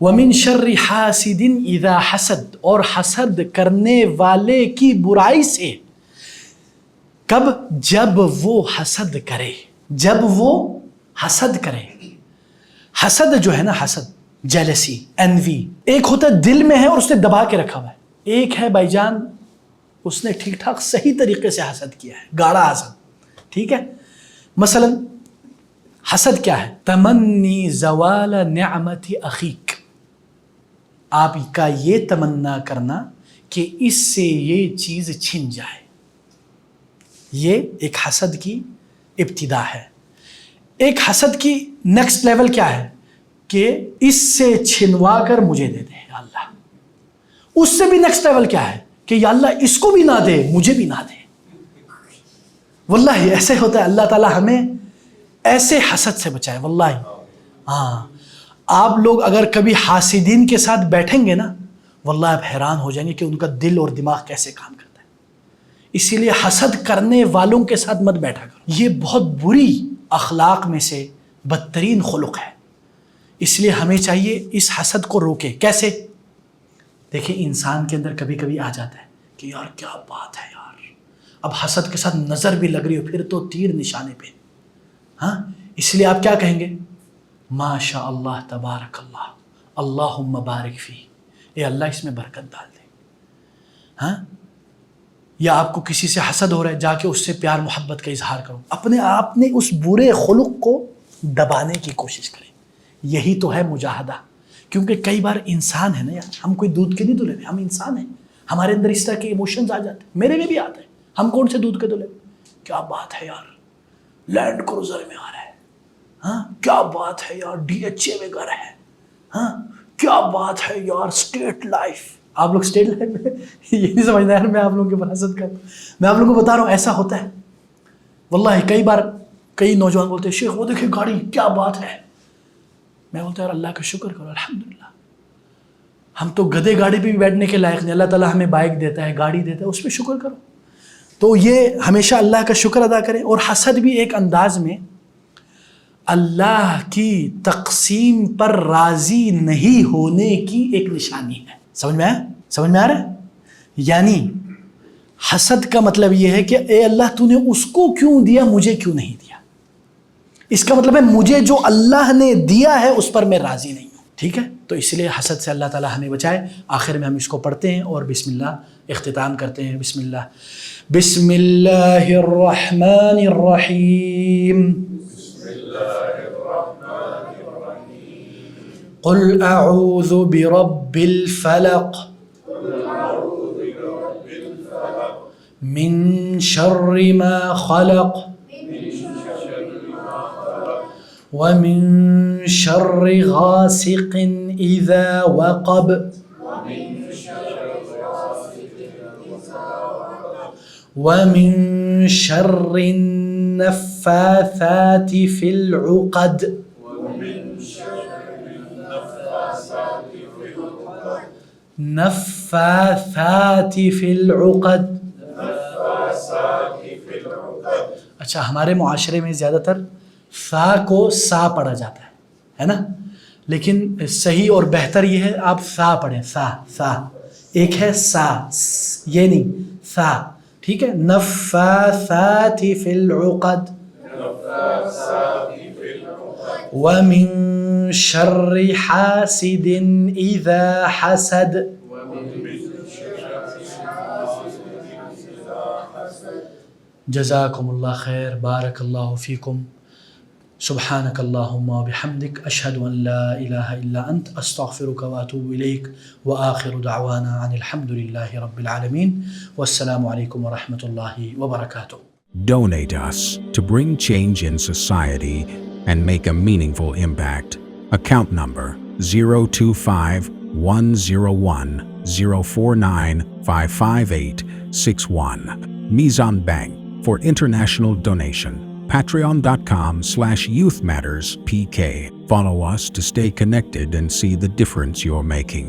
وَمِن شَرِّ حَاسِدٍ اِذَا حَسَد، اور حسد کرنے والے کی برائی سے. کب؟ جب وہ حسد کرے. جب وہ حسد کرے. حسد جو ہے نا، حسد، جیلسی، انوی، ایک ہوتا ہے دل میں ہے اور اس نے دبا کے رکھا ہوا ہے. ایک ہے بھائی جان اس نے ٹھیک ٹھاک صحیح طریقے سے حسد کیا ہے، گاڑا حسد. ٹھیک ہے؟ مثلا حسد کیا ہے؟ تمنی زوال نعمت اخیک، آپ کا یہ تمنا کرنا کہ اس سے یہ چیز چھن جائے. یہ ایک حسد کی ابتدا ہے. ایک حسد کی نیکسٹ لیول کیا ہے کہ اس سے چھنوا کر مجھے دے دے یا اللہ. اس سے بھی نیکسٹ لیول کیا ہے کہ یا اللہ اس کو بھی نہ دے مجھے بھی نہ دے. واللہ ایسے ہوتا ہے. اللہ تعالیٰ ہمیں ایسے حسد سے بچائے. واللہ ہاں، آپ لوگ اگر کبھی حاسدین کے ساتھ بیٹھیں گے نا، واللہ آپ حیران ہو جائیں گے کہ ان کا دل اور دماغ کیسے کام کرتا ہے. اسی لیے حسد کرنے والوں کے ساتھ مت بیٹھا کرو. یہ بہت بری اخلاق میں سے بدترین خلق ہے. اس لیے ہمیں چاہیے اس حسد کو روکے. کیسے؟ دیکھیں انسان کے اندر کبھی کبھی آ جاتا ہے کہ یار کیا بات ہے یار، اب حسد کے ساتھ نظر بھی لگ رہی ہو پھر تو تیر نشانے پہ. ہاں، اس لیے آپ کیا کہیں گے؟ ماشاء اللہ تبارک اللہ، اللہم بارک فی، اے اللہ اس میں برکت ڈال دے. ہاں، یا آپ کو کسی سے حسد ہو رہا ہے، جا کے اس سے پیار محبت کا اظہار کرو. اپنے آپ نے اس برے خلق کو دبانے کی کوشش کریں. یہی تو ہے مجاہدہ. کیونکہ کئی بار انسان ہے نا یار، ہم کوئی دودھ کے نہیں دھلے ہوئے، ہم انسان ہیں. ہمارے اندر اس طرح کے ایموشنز آ جاتے ہیں، میرے میں بھی آتے ہیں. ہم کون سے دودھ کے دھلے ہوئے؟ کیا بات ہے یار، لینڈ کروزر میں آ رہا ہے. ہاں، کیا بات ہے یار، DHA میں گھر ہے. ہاں، کیا بات ہے یار، اسٹیٹ لائف. آپ لوگ اسٹیٹ لائف میں یہ نہیں سمجھنا یار میں آپ لوگوں کے اوپر حسد کرتا ہوں. میں آپ لوگوں کو بتا رہا ہوں ایسا ہوتا ہے. واللہ کئی بار کئی نوجوان بولتے ہیں شیخ وہ دیکھیں گاڑی، کیا بات ہے. میں بولتا یار اللہ کا شکر کرو، الحمدللہ. ہم تو گدھے گاڑی پہ بھی بیٹھنے کے لائق نہیں. اللہ تعالیٰ ہمیں بائک دیتا ہے، گاڑی دیتا ہے، اس پہ شکر کرو. تو یہ ہمیشہ اللہ کا شکر ادا کریں. اور حسد بھی ایک انداز میں اللہ کی تقسیم پر راضی نہیں ہونے کی ایک نشانی ہے. سمجھ میں آیا؟ سمجھ میں آ رہا ہے؟ یعنی حسد کا مطلب یہ ہے کہ اے اللہ تو نے اس کو کیوں دیا، مجھے کیوں نہیں دیا. اس کا مطلب ہے مجھے جو اللہ نے دیا ہے اس پر میں راضی نہیں ہوں. ٹھیک ہے؟ تو اس لیے حسد سے اللہ تعالی ہمیں بچائے. آخر میں ہم اس کو پڑھتے ہیں اور بسم اللہ اختتام کرتے ہیں. بسم اللہ الرحمن الرحیم. قل اعوذ برب الفلق من شر ما خلق ومن شر غاسق اذا وقب ومن شر النفاثات في العقد نفاثات في العقد. اچھا ہمارے معاشرے میں زیادہ تر فا کو سا پڑھا جاتا ہے نا، لیکن صحیح اور بہتر یہ ہے آپ سا پڑھیں. سا ایک ہے سا، یہ نہیں سا، ٹھیک ہے. نفاثات فی العقد ومن شر حاسد اذا حسد. جزاکم اللہ خیر، بارک اللہ فیکم. سبحانک اللہم و بحمدک، اشہد ان لا الہ الا انت، استغفرک و اتوب الیک، وآخر دعوانا ان الحمد للہ رب العالمین، والسلام علیکم ورحمۃ اللہ وبرکاتہ. Donate us to bring change in society and make a meaningful impact. Account number 025-101-049-55861. Mizan Bank for international donation. Patreon.com/YouthMattersPK. Follow us to stay connected and see the difference you're making.